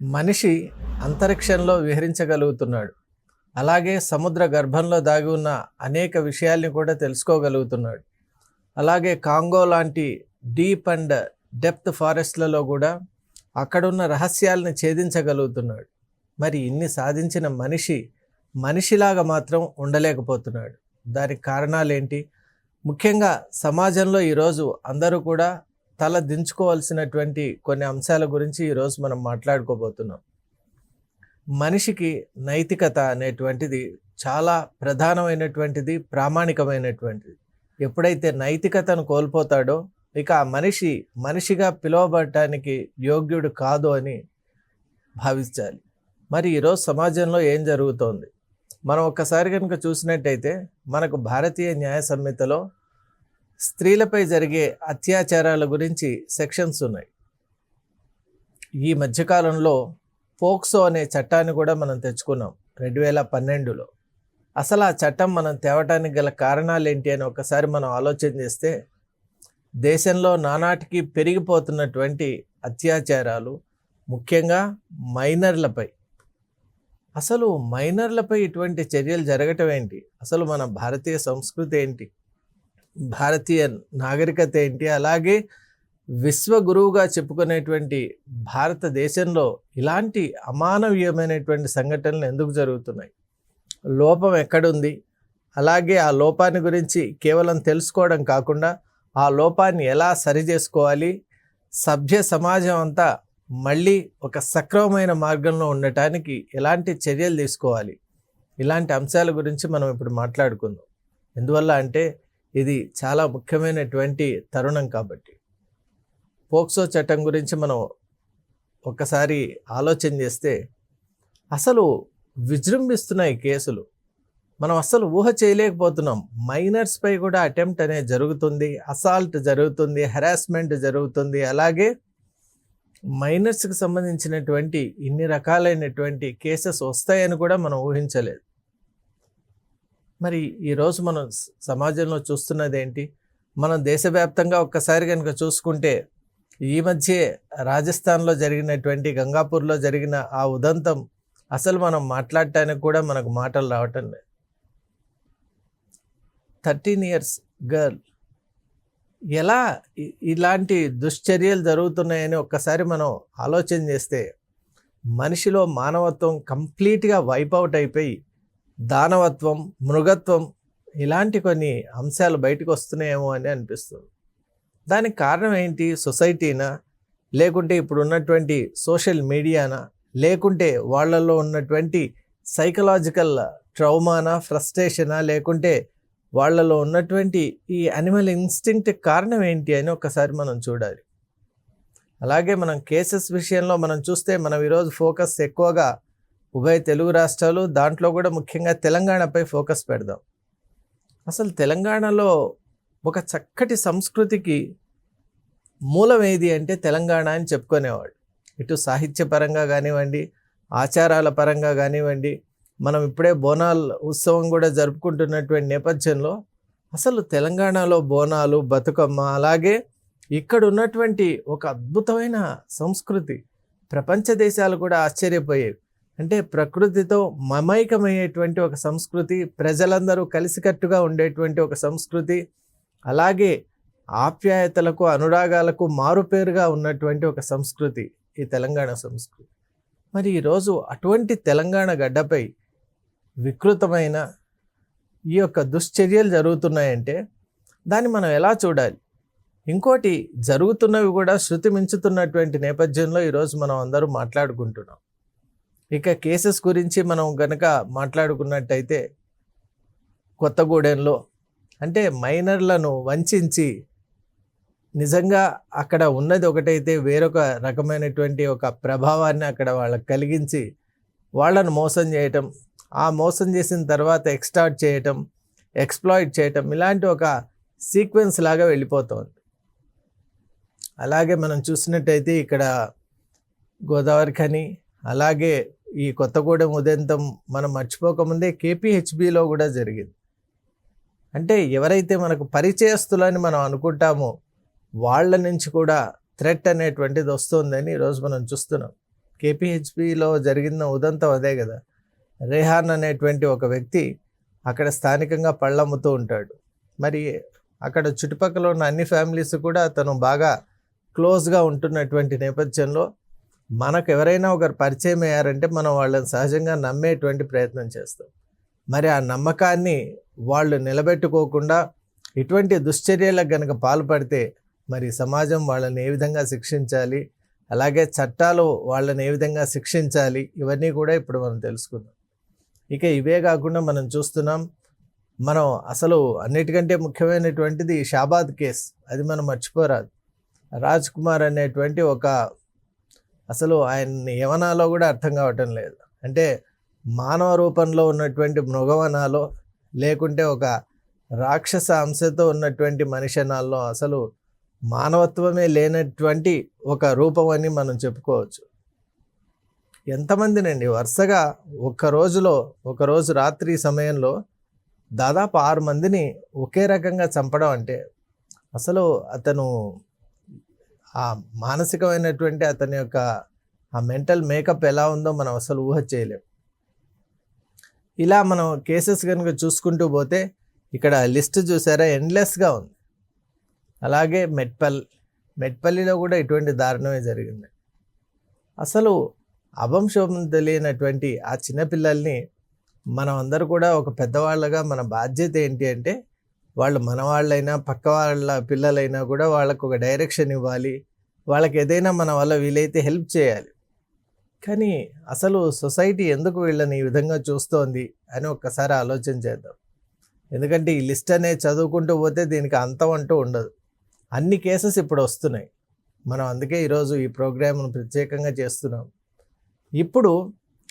మనిషి అంతరిక్షంలో విహరించగలుగుతున్నాడు. అలాగే సముద్ర గర్భంలో దాగి ఉన్న అనేక విషయాల్ని కూడా తెలుసుకోగలుగుతున్నాడు. అలాగే కాంగో లాంటి డీప్ అండ్ డెప్త్ ఫారెస్ట్లలో కూడా అక్కడున్న రహస్యాలను ఛేదించగలుగుతున్నాడు. మరి ఇన్ని సాధించిన మనిషిలాగా మాత్రం ఉండలేకపోతున్నాడు. దానికి కారణాలేంటి? ముఖ్యంగా సమాజంలో ఈరోజు అందరూ కూడా తల దించుకోవాల్సినటువంటి కొన్ని అంశాల గురించి ఈరోజు మనం మాట్లాడుకోబోతున్నాం. మనిషికి నైతికత అనేటువంటిది చాలా ప్రధానమైనటువంటిది, ప్రామాణికమైనటువంటిది. ఎప్పుడైతే నైతికతను కోల్పోతాడో ఇక ఆ మనిషిగా పిలువబడటానికి యోగ్యుడు కాదు అని భావించాలి. మరి ఈరోజు సమాజంలో ఏం జరుగుతోంది? మనం ఒక్కసారి కనుక చూసినట్టయితే మనకు భారతీయ న్యాయ సంహితలో స్త్రీలపై జరిగే అత్యాచారాల గురించి సెక్షన్స్ ఉన్నాయి. ఈ మధ్యకాలంలో పోక్సో అనే చట్టాన్ని కూడా మనం తెచ్చుకున్నాం 2012లో. అసలు ఆ చట్టం మనం తేవటానికి గల కారణాలు ఏంటి అని ఒకసారి మనం ఆలోచన చేస్తే దేశంలో నానాటికి పెరిగిపోతున్నటువంటి అత్యాచారాలు, ముఖ్యంగా మైనర్లపై. అసలు మైనర్లపై ఇటువంటి చర్యలు జరగటం ఏంటి? అసలు మన భారతీయ సంస్కృతి ఏంటి? భారతీయ నాగరికత ఏంటి? అలాగే విశ్వగురువుగా చెప్పుకునేటువంటి భారతదేశంలో ఇలాంటి అమానవీయమైనటువంటి సంఘటనలు ఎందుకు జరుగుతున్నాయి? లోపం ఎక్కడుంది? అలాగే ఆ లోపాన్ని గురించి కేవలం తెలుసుకోవడం కాకుండా ఆ లోపాన్ని ఎలా సరిచేసుకోవాలి, సభ్య సమాజం అంతా మళ్ళీ ఒక సక్రమమైన మార్గంలో ఉండటానికి ఎలాంటి చర్యలు తీసుకోవాలి, ఇలాంటి అంశాల గురించి మనం ఇప్పుడు మాట్లాడుకుందాం. ఎందువల్ల అంటే ఇది చాలా ముఖ్యమైనటువంటి తరుణం కాబట్టి. పోక్సో చట్టం గురించి మనం ఒక్కసారి ఆలోచన చేస్తే అసలు విజృంభిస్తున్నాయి కేసులు. మనం అస్సలు ఊహ చేయలేకపోతున్నాం. మైనర్స్పై కూడా అటెంప్ట్ అనేది జరుగుతుంది, అసాల్ట్ జరుగుతుంది, హెరాస్మెంట్ జరుగుతుంది. అలాగే మైనర్స్కి సంబంధించినటువంటి ఇన్ని రకాలైనటువంటి కేసెస్ వస్తాయని కూడా మనం ఊహించలేదు. మరి ఈరోజు మనం సమాజంలో చూస్తున్నది ఏంటి? మనం దేశవ్యాప్తంగా ఒక్కసారి కనుక చూసుకుంటే ఈ మధ్య రాజస్థాన్లో జరిగినటువంటి గంగాపూర్లో జరిగిన ఆ ఉదంతం అసలు మనం మాట్లాడటానికి కూడా మనకు మాటలు రావటం లేదు. 13 years గర్ల్, ఎలా ఇలాంటి దుశ్చర్యలు జరుగుతున్నాయని ఒక్కసారి మనం ఆలోచన చేస్తే మనిషిలో మానవత్వం కంప్లీట్గా వైపౌట్ అయిపోయి దానవత్వం, మృగత్వం ఇలాంటి కొన్ని అంశాలు బయటకు వస్తున్నాయేమో అని అనిపిస్తుంది. దానికి కారణం ఏంటి? సొసైటీనా, లేకుంటే ఇప్పుడు ఉన్నటువంటి సోషల్ మీడియానా, లేకుంటే వాళ్ళల్లో ఉన్నటువంటి సైకలాజికల్ ట్రౌమానా, ఫ్రస్ట్రేషనా, లేకుంటే వాళ్ళలో ఉన్నటువంటి ఈ అనిమల్ ఇన్స్టింక్ట్ కారణం ఏంటి అని ఒకసారి మనం చూడాలి. అలాగే మనం కేసెస్ విషయంలో మనం చూస్తే మనం ఈరోజు ఫోకస్ ఎక్కువగా ఉభయ తెలుగు రాష్ట్రాలు, దాంట్లో కూడా ముఖ్యంగా తెలంగాణపై ఫోకస్ పెడదాం. అసలు తెలంగాణలో ఒక చక్కటి సంస్కృతికి మూలం ఏది అంటే తెలంగాణ అని చెప్పుకునేవాడు. ఇటు సాహిత్యపరంగా కానివ్వండి, ఆచారాల పరంగా కానివ్వండి, మనం ఇప్పుడే బోనాల్ ఉత్సవం కూడా జరుపుకుంటున్నటువంటి నేపథ్యంలో అసలు తెలంగాణలో బోనాలు, బతుకమ్మ, అలాగే ఇక్కడ ఉన్నటువంటి ఒక అద్భుతమైన సంస్కృతి ప్రపంచ దేశాలు కూడా ఆశ్చర్యపోయేవి. అంటే ప్రకృతితో మమైకమయ్యేటువంటి ఒక సంస్కృతి, ప్రజలందరూ కలిసికట్టుగా ఉండేటువంటి ఒక సంస్కృతి, అలాగే ఆప్యాయతలకు, అనురాగాలకు మారుపేరుగా ఉన్నటువంటి ఒక సంస్కృతి ఈ తెలంగాణ సంస్కృతి. మరి ఈరోజు అటువంటి తెలంగాణ గడ్డపై వికృతమైన ఈ యొక్క దుశ్చర్యలు జరుగుతున్నాయంటే దాన్ని మనం ఎలా చూడాలి? ఇంకోటి, జరుగుతున్నవి కూడా శృతి మించుతున్నటువంటి నేపథ్యంలో ఈరోజు మనం అందరూ మాట్లాడుకుంటున్నాం. ఇక కేసెస్ గురించి మనం గనక మాట్లాడుకున్నట్టయితే కొత్తగూడెంలో అంటే మైనర్లను వంచి నిజంగా అక్కడ ఉన్నది ఒకటైతే వేరొక రకమైనటువంటి ఒక ప్రభావాన్ని అక్కడ వాళ్ళకి కలిగించి వాళ్ళను మోసం చేయటం, ఆ మోసం చేసిన తర్వాత ఎక్స్టార్ట్ చేయటం, ఎక్స్ప్లాయిట్ చేయటం, ఇలాంటి ఒక సీక్వెన్స్ లాగా వెళ్ళిపోతుంది. అలాగే మనం చూసినట్టయితే ఇక్కడ గోదావరి ఖని, అలాగే ఈ కొత్తగూడెం ఉదంతం మనం మర్చిపోకముందే కేపీహెచ్బిలో కూడా జరిగింది. అంటే ఎవరైతే మనకు పరిచయస్తులని మనం అనుకుంటామో వాళ్ళ నుంచి కూడా థ్రెట్ అనేటువంటిది వస్తుందని ఈరోజు మనం చూస్తున్నాం. కేపీహెచ్పిలో జరిగిన ఉదంతం అదే కదా. రేహాన్ అనేటువంటి ఒక వ్యక్తి అక్కడ స్థానికంగా పళ్ళమ్ముతూ ఉంటాడు. మరి అక్కడ చుట్టుపక్కల ఉన్న అన్ని ఫ్యామిలీస్ కూడా తను బాగా క్లోజ్గా ఉంటున్నటువంటి నేపథ్యంలో మనకు ఎవరైనా ఒకరు పరిచయం అయ్యారంటే మనం వాళ్ళని సహజంగా నమ్మేటువంటి ప్రయత్నం చేస్తాం. మరి ఆ నమ్మకాన్ని వాళ్ళు నిలబెట్టుకోకుండా ఇటువంటి దుశ్చర్యలకు కనుక పాల్పడితే మరి సమాజం వాళ్ళని ఏ విధంగా శిక్షించాలి, అలాగే చట్టాలు వాళ్ళని ఏ విధంగా శిక్షించాలి, ఇవన్నీ కూడా ఇప్పుడు మనం తెలుసుకుందాం. ఇక ఇవే కాకుండా మనం చూస్తున్నాం, మనం అసలు అన్నిటికంటే ముఖ్యమైనటువంటిది షాబాద్ కేస్. అది మనం మర్చిపోరాదు. రాజ్ కుమార్ అనేటువంటి ఒక అసలు ఆయన్ని ఏమనాలో కూడా అర్థం కావటం లేదు. అంటే మానవ రూపంలో ఉన్నటువంటి మృగవనాలో లేకుంటే ఒక రాక్షస అంశతో ఉన్నటువంటి మనిషి అనాల్లో అసలు మానవత్వమే లేనటువంటి ఒక రూపం అని మనం చెప్పుకోవచ్చు. ఎంతమందినండి వరుసగా ఒకరోజు రాత్రి సమయంలో దాదాపు 6 మందిని ఒకే రకంగా చంపడం అంటే అసలు అతను ఆ మానసికమైనటువంటి అతని యొక్క ఆ మెంటల్ మేకప్ ఎలా ఉందో మనం అసలు ఊహ చేయలేం. ఇలా మనం కేసెస్ కనుక చూసుకుంటూ పోతే ఇక్కడ లిస్ట్ చూసారా, ఎండ్లెస్గా ఉంది. అలాగే మెట్పల్లిలో కూడా ఇటువంటి దారుణమే జరిగింది. అసలు అభంశోభం తెలియనటువంటి ఆ చిన్నపిల్లల్ని మనం అందరూ కూడా ఒక పెద్దవాళ్ళగా మన బాధ్యత ఏంటి అంటే వాళ్ళు మన వాళ్ళైనా పక్క వాళ్ళ పిల్లలైనా కూడా వాళ్ళకు ఒక డైరెక్షన్ ఇవ్వాలి, వాళ్ళకి ఏదైనా మన వల్ల వీలైతే హెల్ప్ చేయాలి. కానీ అసలు సొసైటీ ఎందుకు వీళ్ళని ఈ విధంగా చూస్తోంది అని ఒక్కసారి ఆలోచన చేద్దాం. ఎందుకంటే ఈ లిస్ట్ అనేది చదువుకుంటూ పోతే దీనికి అంతం అంటూ ఉండదు. అన్ని కేసెస్ ఇప్పుడు వస్తున్నాయి. మనం అందుకే ఈరోజు ఈ ప్రోగ్రామ్ను ప్రత్యేకంగా చేస్తున్నాం. ఇప్పుడు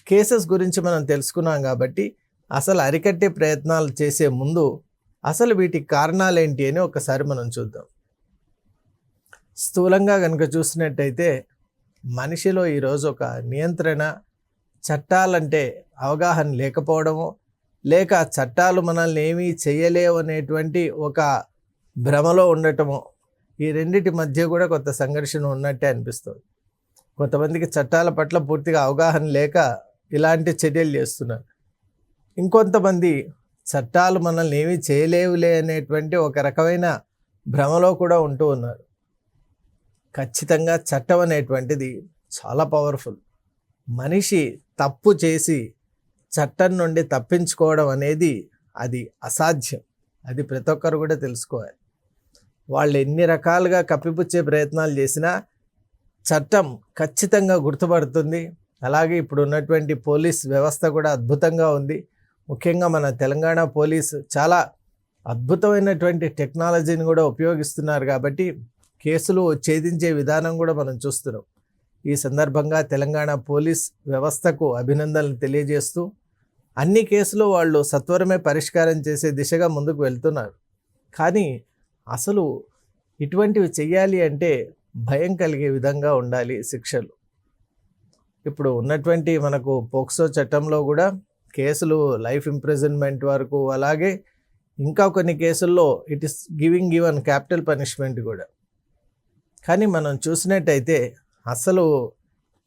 కేసెస్ గురించి మనం తెలుసుకున్నాం కాబట్టి అసలు అరికట్టే ప్రయత్నాలు చేసే ముందు అసలు వీటికి కారణాలు ఏంటి అని ఒకసారి మనం చూద్దాం. స్థూలంగా కనుక చూసినట్టయితే మనిషిలో ఈరోజు ఒక నియంత్రణ, చట్టాలంటే అవగాహన లేకపోవడము, లేక చట్టాలు మనల్ని ఏమీ చేయలేవు అనేటువంటి ఒక భ్రమలో ఉండటము, ఈ రెండిటి మధ్య కూడా కొంత సంఘర్షణ ఉన్నట్టే అనిపిస్తుంది. కొంతమందికి చట్టాల పట్ల పూర్తిగా అవగాహన లేక ఇలాంటి చర్యలు చేస్తున్నారు. ఇంకొంతమంది చట్టాలు మనల్ని ఏమీ చేయలేవులే అనేటువంటి ఒక రకమైన భ్రమలో కూడా ఉంటూ ఉన్నారు. ఖచ్చితంగా చట్టం అనేటువంటిది చాలా పవర్ఫుల్. మనిషి తప్పు చేసి చట్టం నుండి తప్పించుకోవడం అనేది అది అసాధ్యం. అది ప్రతి ఒక్కరు కూడా తెలుసుకోవాలి. వాళ్ళు ఎన్ని రకాలుగా కప్పిపుచ్చే ప్రయత్నాలు చేసినా చట్టం ఖచ్చితంగా గుర్తుపడుతుంది. అలాగే ఇప్పుడు ఉన్నటువంటి పోలీస్ వ్యవస్థ కూడా అద్భుతంగా ఉంది. ముఖ్యంగా మన తెలంగాణ పోలీసు చాలా అద్భుతమైనటువంటి టెక్నాలజీని కూడా ఉపయోగిస్తున్నారు కాబట్టి కేసులు ఛేదించే విధానం కూడా మనం చూస్తున్నాం. ఈ సందర్భంగా తెలంగాణ పోలీస్ వ్యవస్థకు అభినందనలు తెలియజేస్తూ అన్ని కేసులు వాళ్ళు సత్వరమే పరిష్కారం చేసే దిశగా ముందుకు వెళ్తున్నారు. కానీ అసలు ఇటువంటివి చెయ్యాలి అంటే భయం కలిగే విధంగా ఉండాలి శిక్షలు. ఇప్పుడు ఉన్నటువంటి మనకు పోక్సో చట్టంలో కూడా కేసులు లైఫ్ ఇంప్రిజన్మెంట్ వరకు, అలాగే ఇంకా కొన్ని కేసుల్లో it is given capital punishment కూడా. కానీ మనం చూసినట్టయితే అసలు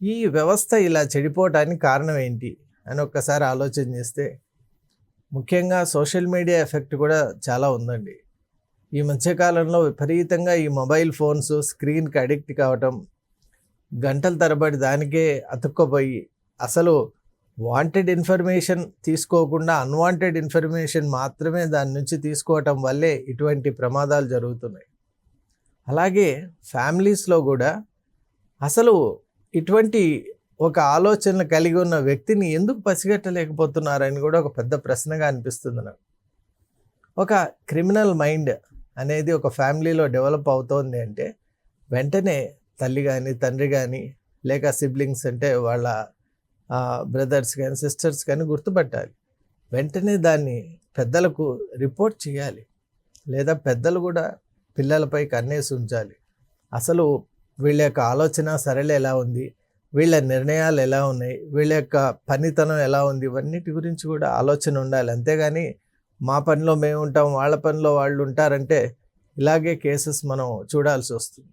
ఈ వ్యవస్థ ఇలా చెడిపోవటానికి కారణం ఏంటి అని ఒక్కసారి ఆలోచన చేస్తే ముఖ్యంగా సోషల్ మీడియా ఎఫెక్ట్ కూడా చాలా ఉందండి. ఈ మధ్యకాలంలో విపరీతంగా ఈ మొబైల్ ఫోన్స్ స్క్రీన్కి అడిక్ట్ కావటం, గంటల తరబడి దానికే అతుక్కోపోయి అసలు వాంటెడ్ ఇన్ఫర్మేషన్ తీసుకోకుండా అన్వాంటెడ్ ఇన్ఫర్మేషన్ మాత్రమే దాని నుంచి తీసుకోవటం వల్లే ఇటువంటి ప్రమాదాలు జరుగుతున్నాయి. అలాగే ఫ్యామిలీస్లో కూడా అసలు ఇటువంటి ఒక ఆలోచనలు కలిగి ఉన్న వ్యక్తిని ఎందుకు పసిగట్టలేకపోతున్నారని కూడా ఒక పెద్ద ప్రశ్నగా అనిపిస్తుంది నాకు. ఒక క్రిమినల్ మైండ్ అనేది ఒక ఫ్యామిలీలో డెవలప్ అవుతోంది అంటే వెంటనే తల్లి కానీ తండ్రి కానీ లేక సిబ్లింగ్స్ అంటే వాళ్ళ బ్రదర్స్ కానీ సిస్టర్స్ కానీ గుర్తుపట్టాలి. వెంటనే దాన్ని పెద్దలకు రిపోర్ట్ చేయాలి, లేదా పెద్దలు కూడా పిల్లలపై కన్నేసి ఉంచాలి. అసలు వీళ్ళ యొక్క ఆలోచన సరళి ఎలా ఉంది, వీళ్ళ నిర్ణయాలు ఎలా ఉన్నాయి, వీళ్ళ యొక్క పనితనం ఎలా ఉంది, ఇవన్నిటి గురించి కూడా ఆలోచన ఉండాలి. అంతేగాని మా పనిలో మేము ఉంటాం, వాళ్ళ పనిలో వాళ్ళు ఉంటారంటే ఇలాగే కేసెస్ మనం చూడాల్సి వస్తుంది.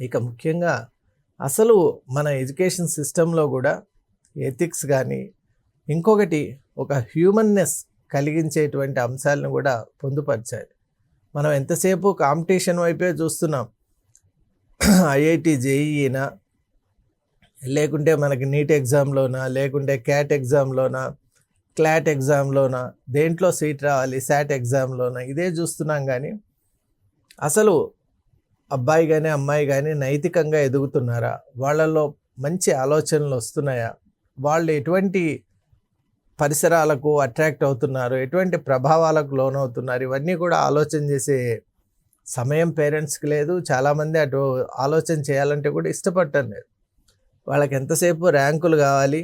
ఇక ముఖ్యంగా అసలు మన ఎడ్యుకేషన్ సిస్టంలో కూడా ఎథిక్స్ కానీ ఇంకొకటి ఒక హ్యూమన్నెస్ కలిగించేటువంటి అంశాలను కూడా పొందుపరిచాలి. మనం ఎంతసేపు కాంపిటీషన్ వైపే చూస్తున్నాం. ఐఐటి జేఈఈనా, లేకుంటే మనకి నీట్ ఎగ్జామ్లోనా, లేకుంటే క్యాట్ ఎగ్జామ్లోనా, క్లాట్ ఎగ్జామ్లోనా, దేంట్లో సీట్ రావాలి, శాట్ ఎగ్జామ్లోనా, ఇదే చూస్తున్నాం. కానీ అసలు అబ్బాయి కానీ అమ్మాయి కానీ నైతికంగా ఎదుగుతున్నారా, వాళ్ళల్లో మంచి ఆలోచనలు వస్తున్నాయా, వాళ్ళు ఎటువంటి పరిసరాలకు అట్రాక్ట్ అవుతున్నారు, ఎటువంటి ప్రభావాలకు లోనవుతున్నారు, ఇవన్నీ కూడా ఆలోచన చేసే సమయం పేరెంట్స్కి లేదు. చాలామంది అటు ఆలోచన చేయాలంటే కూడా ఇష్టపడటం లేదు. వాళ్ళకి ఎంతసేపు ర్యాంకులు కావాలి,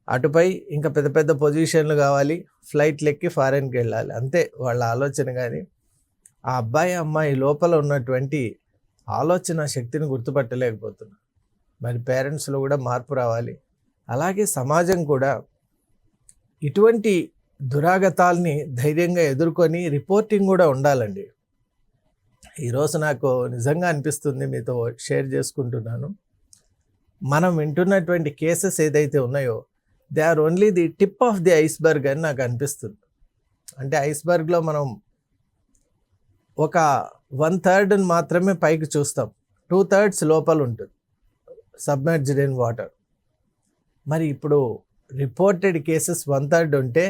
అటుపై ఇంకా పెద్ద పెద్ద పొజిషన్లు కావాలి, ఫ్లైట్లు ఎక్కి ఫారెన్కి వెళ్ళాలి, అంతే వాళ్ళ ఆలోచన. కానీ ఆ అబ్బాయి అమ్మాయి లోపల ఉన్నటువంటి ఆలోచన శక్తిని గుర్తుపట్టలేకపోతున్నారు. మరి పేరెంట్స్లో కూడా మార్పు రావాలి. అలాగే సమాజం కూడా ఇటువంటి దురాగతాల్ని ధైర్యంగా ఎదుర్కొని రిపోర్టింగ్ కూడా ఉండాలండి. ఈరోజు నాకు నిజంగా అనిపిస్తుంది, మీతో షేర్ చేసుకుంటున్నాను. మనం వింటున్నటువంటి కేసెస్ ఏదైతే ఉన్నాయో they are only the tip of the iceberg అని నాకు అనిపిస్తుంది. అంటే ఐస్బర్గ్లో మనం ఒక 1/3 మాత్రమే పైకి చూస్తాం, 2/3 లోపల ఉంటుంది సబ్మెర్జ్డ్ ఇన్ వాటర్. మరి ఇప్పుడు రిపోర్టెడ్ కేసెస్ 1/3 ఉంటే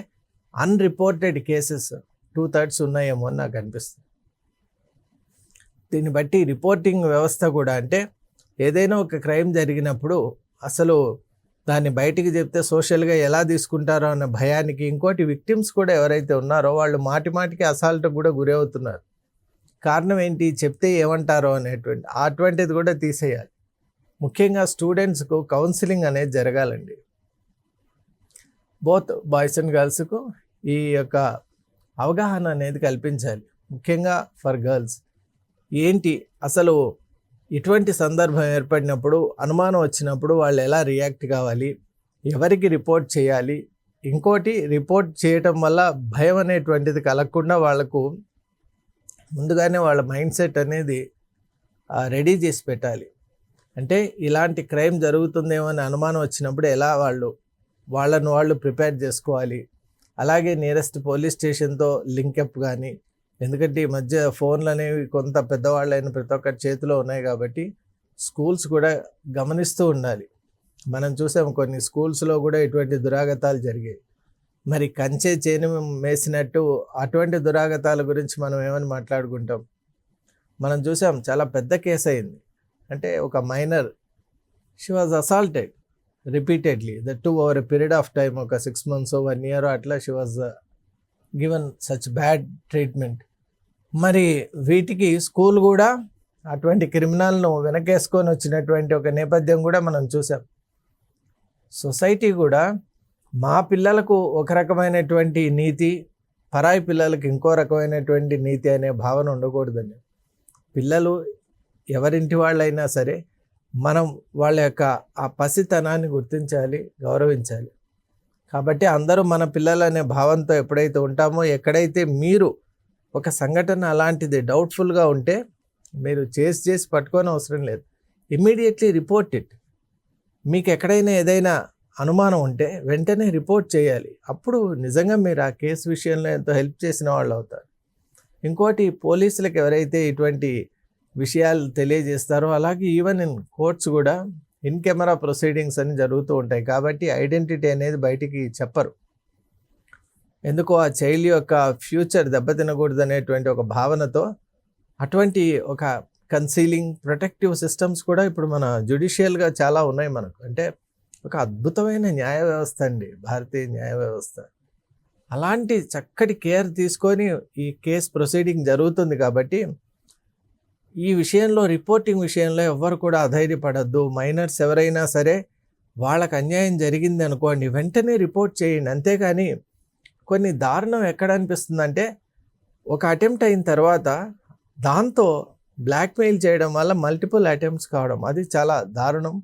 అన్రిపోర్టెడ్ కేసెస్ 2/3 ఉన్నాయేమో అని నాకు అనిపిస్తుంది. దీన్ని బట్టి రిపోర్టింగ్ వ్యవస్థ కూడా, అంటే ఏదైనా ఒక క్రైమ్ జరిగినప్పుడు అసలు దాన్ని బయటికి చెప్తే సోషల్గా ఎలా తీసుకుంటారో అన్న భయానికి, ఇంకోటి విక్టిమ్స్ కూడా ఎవరైతే ఉన్నారో వాళ్ళు మాటికి అసాల్ట్ కూడా గురవుతున్నారు. కారణం ఏంటి, చెప్తే ఏమంటారో అటువంటిది కూడా తీసేయాలి. ముఖ్యంగా స్టూడెంట్స్కు కౌన్సిలింగ్ అనేది జరగాలండి. బోత్ బాయ్స్ అండ్ గర్ల్స్కు ఈ యొక్క అవగాహన అనేది కల్పించాలి. ముఖ్యంగా ఫర్ గర్ల్స్ ఏంటి అసలు ఇటువంటి సందర్భం ఏర్పడినప్పుడు, అనుమానం వచ్చినప్పుడు వాళ్ళు ఎలా రియాక్ట్ కావాలి, ఎవరికి రిపోర్ట్ చేయాలి, ఇంకోటి రిపోర్ట్ చేయటం వల్ల భయం అనేటువంటిది కలగకుండా వాళ్లకు ముందుగానే వాళ్ళ మైండ్ సెట్ అనేది రెడీ చేసి పెట్టాలి. అంటే ఇలాంటి క్రైమ్ జరుగుతుందేమో అని అనుమానం వచ్చినప్పుడు ఎలా వాళ్ళను వాళ్ళు ప్రిపేర్ చేసుకోవాలి. అలాగే నియరెస్ట్ పోలీస్ స్టేషన్తో లింకప్ కానీ, ఎందుకంటే ఈ మధ్య ఫోన్లు అనేవి కొంత పెద్దవాళ్ళైన ప్రతి ఒక్కరి చేతిలో ఉన్నాయి కాబట్టి స్కూల్స్ కూడా గమనిస్తూ ఉండాలి. మనం చూసాం కొన్ని స్కూల్స్లో కూడా ఇటువంటి దురాగతాలు జరిగాయి. మరి కంచే చేను మేసినట్టు అటువంటి దురాగతాల గురించి మనం ఏమని మాట్లాడుకుంటాం. మనం చూసాం, చాలా పెద్ద కేసు అయింది. అంటే ఒక minor, she was assaulted repeatedly, that too over a period of time, ఒక 6 months 1 year అట్లా she was given such bad treatment. మరి వీటికి స్కూల్ కూడా అటువంటి క్రిమినల్ను వెనకేసుకొని వచ్చినటువంటి ఒక నేపథ్యం కూడా మనం చూసాం. సొసైటీ కూడా మా పిల్లలకు ఒక రకమైనటువంటి నీతి, పరాయి పిల్లలకు ఇంకో రకమైనటువంటి నీతి అనే భావన ఉండకూడదండి. పిల్లలు ఎవరింటి వాళ్ళైనా సరే మనం వాళ్ళ యొక్క ఆ పసితనాన్ని గుర్తించాలి, గౌరవించాలి. కాబట్టి అందరూ మన పిల్లలు అనే భావంతో ఎప్పుడైతే ఉంటామో, ఎక్కడైతే మీరు ఒక సంఘటన అలాంటిది డౌట్ఫుల్గా ఉంటే మీరు చేసి పట్టుకోని అవసరం లేదు, ఇమ్మీడియట్లీ రిపోర్ట్ ఇట్. మీకు ఎక్కడైనా ఏదైనా అనుమానం ఉంటే వెంటనే రిపోర్ట్ చేయాలి. అప్పుడు నిజంగా మీరు ఆ కేసు విషయంలో ఎంతో హెల్ప్ చేసిన వాళ్ళు అవుతారు. ఇంకోటి, పోలీసులకు ఎవరైతే ఇటువంటి విషయాలు తెలియజేస్తారో, అలాగే ఈవెన్ ఇన్ కోర్ట్స్ కూడా ఇన్ కెమెరా ప్రొసీడింగ్స్ అని జరుగుతూ ఉంటాయి. కాబట్టి ఐడెంటిటీ అనేది బయటికి చెప్పరు. ఎందుకో ఆ చైల్డ్ యొక్క ఫ్యూచర్ దెబ్బతినకూడదు అనేటువంటి ఒక భావనతో అటువంటి ఒక కన్సీలింగ్ ప్రొటెక్టివ్ సిస్టమ్స్ కూడా ఇప్పుడు మన జ్యుడిషియల్గా చాలా ఉన్నాయి మనకు. అంటే ఒక అద్భుతమైన న్యాయ వ్యవస్థ అండి భారతీయ న్యాయ వ్యవస్థ. అలాంటి చక్కటి కేర్ తీసుకొని ఈ కేసు ప్రొసీడింగ్ జరుగుతుంది. కాబట్టి ఈ విషయంలో, రిపోర్టింగ్ విషయంలో ఎవ్వరు కూడా అధైర్యపడద్దు. మైనర్స్ ఎవరైనా సరే వాళ్ళకు అన్యాయం జరిగింది అనుకోండి, వెంటనే రిపోర్ట్ చేయండి. అంతేకాని కొన్ని దారుణం ఎక్కడ అనిపిస్తుందంటే, ఒక అటెంప్ట్ అయిన తర్వాత దాంతో బ్లాక్మెయిల్ చేయడం వల్ల మల్టిపుల్ అటెంప్ట్స్ కావడం, అది చాలా దారుణం.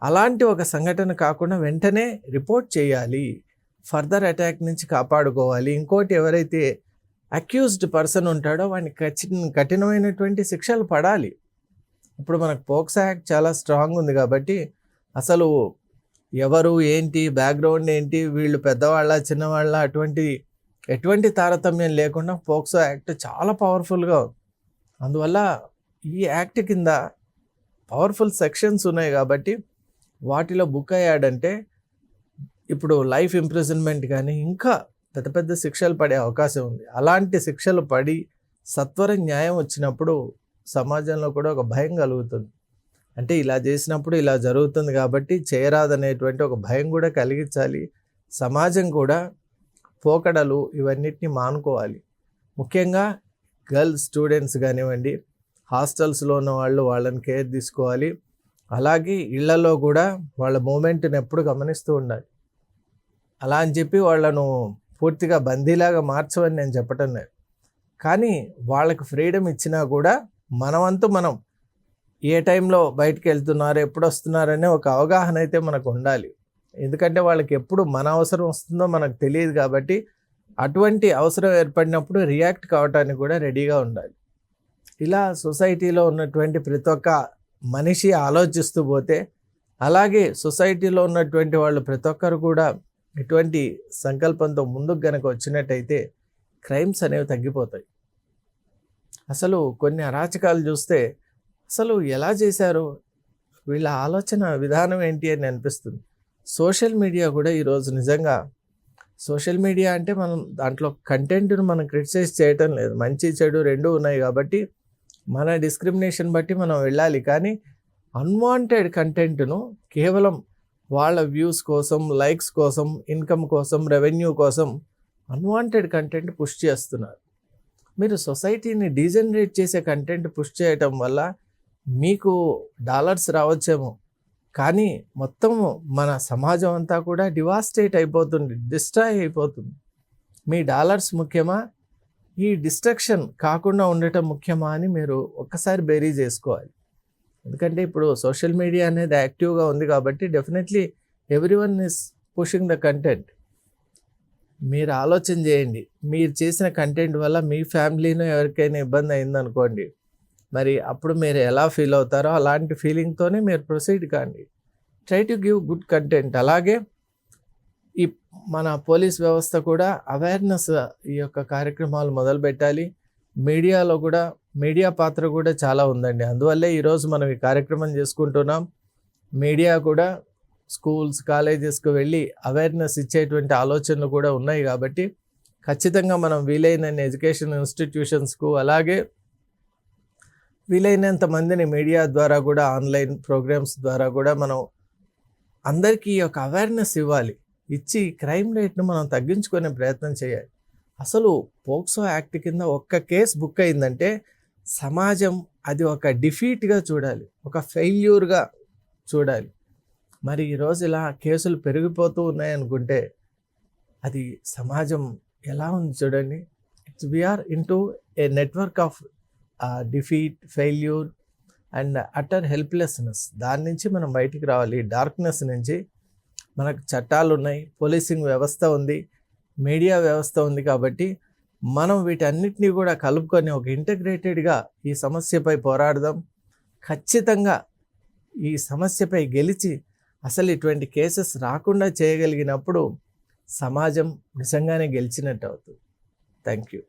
అలాంటి ఒక సంఘటన కాకుండా వెంటనే రిపోర్ట్ చేయాలి, ఫర్దర్ అటాక్ నుంచి కాపాడుకోవాలి. ఇంకోటి, ఎవరైతే అక్యూజ్డ్ పర్సన్ ఉంటాడో వాడిని కఠినమైనటువంటి శిక్షలు పడాలి. ఇప్పుడు మనకు పోక్సో యాక్ట్ చాలా స్ట్రాంగ్ ఉంది కాబట్టి అసలు ఎవరు ఏంటి బ్యాక్గ్రౌండ్ ఏంటి వీళ్ళు పెద్దవాళ్ళ చిన్నవాళ్ళ ఎటువంటి తారతమ్యం లేకుండా పోక్సో యాక్ట్ చాలా పవర్ఫుల్గా ఉంది. అందువల్ల ఈ యాక్ట్ కింద పవర్ఫుల్ సెక్షన్స్ ఉన్నాయి కాబట్టి వాటిలో బుక్ అయ్యాడంటే ఇప్పుడు లైఫ్ ఇంప్రిజన్మెంట్ కానీ ఇంకా పెద్ద పెద్ద శిక్షలు పడే అవకాశం ఉంది. అలాంటి శిక్షలు పడి సత్వర న్యాయం వచ్చినప్పుడు సమాజంలో కూడా ఒక భయం కలుగుతుంది. అంటే ఇలా చేసినప్పుడు ఇలా జరుగుతుంది కాబట్టి చేయరాదనేటువంటి ఒక భయం కూడా కలిగించాలి. సమాజం కూడా పోకడలు ఇవన్నిటిని మానుకోవాలి. ముఖ్యంగా గర్ల్స్ స్టూడెంట్స్ కానివ్వండి, హాస్టల్స్లో ఉన్న వాళ్ళని కేర్ తీసుకోవాలి. అలాగే ఇళ్లలో కూడా వాళ్ళ మూమెంట్ని ఎప్పుడు గమనిస్తూ ఉండాలి. అలా అని చెప్పి వాళ్ళను పూర్తిగా బందీలాగా మార్చమని నేను చెప్పటం లేదు. కానీ వాళ్ళకి ఫ్రీడమ్ ఇచ్చినా కూడా మనమంతా మనం ఏ టైంలో బయటికి వెళ్తున్నారు ఎప్పుడు వస్తున్నారనే ఒక అవగాహన అయితే మనకు ఉండాలి. ఎందుకంటే వాళ్ళకి ఎప్పుడు మన అవసరం వస్తుందో మనకు తెలియదు కాబట్టి అటువంటి అవసరం ఏర్పడినప్పుడు రియాక్ట్ కావడానికి కూడా రెడీగా ఉండాలి. ఇలా సొసైటీలో ఉన్నటువంటి ప్రతి ఒక్క మనిషి ఆలోచిస్తూ పోతే, అలాగే సొసైటీలో ఉన్నటువంటి వాళ్ళు ప్రతి ఒక్కరు కూడా ఇటువంటి సంకల్పంతో ముందుకు గనక వచ్చినట్టయితే క్రైమ్స్ అనేవి తగ్గిపోతాయి. అసలు కొన్ని అరాచకాలు చూస్తే అసలు ఎలా చేశారు, వీళ్ళ ఆలోచన విధానం ఏంటి అని అనిపిస్తుంది. సోషల్ మీడియా కూడా ఈరోజు నిజంగా సోషల్ మీడియా అంటే మనం దాంట్లో కంటెంట్ను మనం క్రిటిసైజ్ చేయటం లేదు, మంచి చెడు రెండూ ఉన్నాయి కాబట్టి మన డిస్క్రిమినేషన్ బట్టి మనం వెళ్ళాలి. కానీ అన్వాంటెడ్ కంటెంట్ను కేవలం వాళ్ళ వ్యూస్ కోసం, లైక్స్ కోసం, ఇన్కమ్ కోసం, రెవెన్యూ కోసం అన్వాంటెడ్ కంటెంట్ పుష్ చేస్తున్నారు. మీరు సొసైటీని డీజనరేట్ చేసే కంటెంట్ పుష్ చేయటం వల్ల మీకు డాలర్స్ రావచ్చేమో, కానీ మొత్తం మన సమాజం అంతా కూడా డివాస్టేట్ అయిపోతుంది, డిస్ట్రాయ్ అయిపోతుంది. మీ డాలర్స్ ముఖ్యమా, ఈ డిస్ట్రక్షన్ కాకుండా ఉండటం ముఖ్యమా అని మీరు ఒక్కసారి బేరీ చేసుకోవాలి. ఎందుకంటే ఇప్పుడు సోషల్ మీడియా అనేది యాక్టివ్గా ఉంది కాబట్టి definitely everyone is pushing the content. మీరు ఆలోచన చేయండి, మీరు చేసిన కంటెంట్ వల్ల మీ ఫ్యామిలీలో ఎవరికైనా ఇబ్బంది అయిందనుకోండి, మరి అప్పుడు మీరు ఎలా ఫీల్ అవుతారో అలాంటి ఫీలింగ్తోనే మీరు ప్రొసీడ్ కాండి. Try to give good content. అలాగే ఈ మన పోలీస్ వ్యవస్థ కూడా అవేర్నెస్ ఈ యొక్క కార్యక్రమాలు మొదలుపెట్టాలి. మీడియాలో కూడా మీడియా పాత్ర కూడా చాలా ఉందండి. అందువల్లే ఈరోజు మనం ఈ కార్యక్రమం చేసుకుంటున్నాం. మీడియా కూడా స్కూల్స్, కాలేజెస్కి వెళ్ళి అవేర్నెస్ ఇచ్చేటువంటి ఆలోచనలు కూడా ఉన్నాయి కాబట్టి ఖచ్చితంగా మనం వీలైన ఎడ్యుకేషన్ ఇన్స్టిట్యూషన్స్కు అలాగే వీలైనంత మందిని మీడియా ద్వారా కూడా ఆన్లైన్ ప్రోగ్రామ్స్ ద్వారా కూడా మనం అందరికీ ఈ యొక్క అవేర్నెస్ ఇవ్వాలి. ఇచ్చి క్రైమ్ రేట్ను మనం తగ్గించుకునే ప్రయత్నం చేయాలి. అసలు పోక్సో యాక్ట్ కింద ఒక్క కేసు బుక్ అయిందంటే సమాజం అది ఒక డిఫీట్గా చూడాలి, ఒక ఫెయిల్యూర్గా చూడాలి. మరి ఈరోజు ఇలా కేసులు పెరిగిపోతూ ఉన్నాయనుకుంటే అది సమాజం ఎలా ఉంది చూడండి. We're into a network of defeat, failure and utter helplessness. దాని నుంచి మనం బయటికి రావాలి. డార్క్నెస్ నుంచి మనకు చట్టాలు ఉన్నాయి, పోలీసింగ్ వ్యవస్థ ఉంది, మీడియా వ్యవస్థ ఉంది కాబట్టి మనం వీటన్నిటినీ కూడా కలుపుకొని ఒక ఇంటగ్రేటెడ్గా ఈ సమస్యపై పోరాడదాం. ఖచ్చితంగా ఈ సమస్యపై గెలిచి అసలు ఇటువంటి కేసెస్ రాకుండా చేయగలిగినప్పుడు సమాజం నిజంగానే గెలిచినట్టు అవుతుంది. Thank you.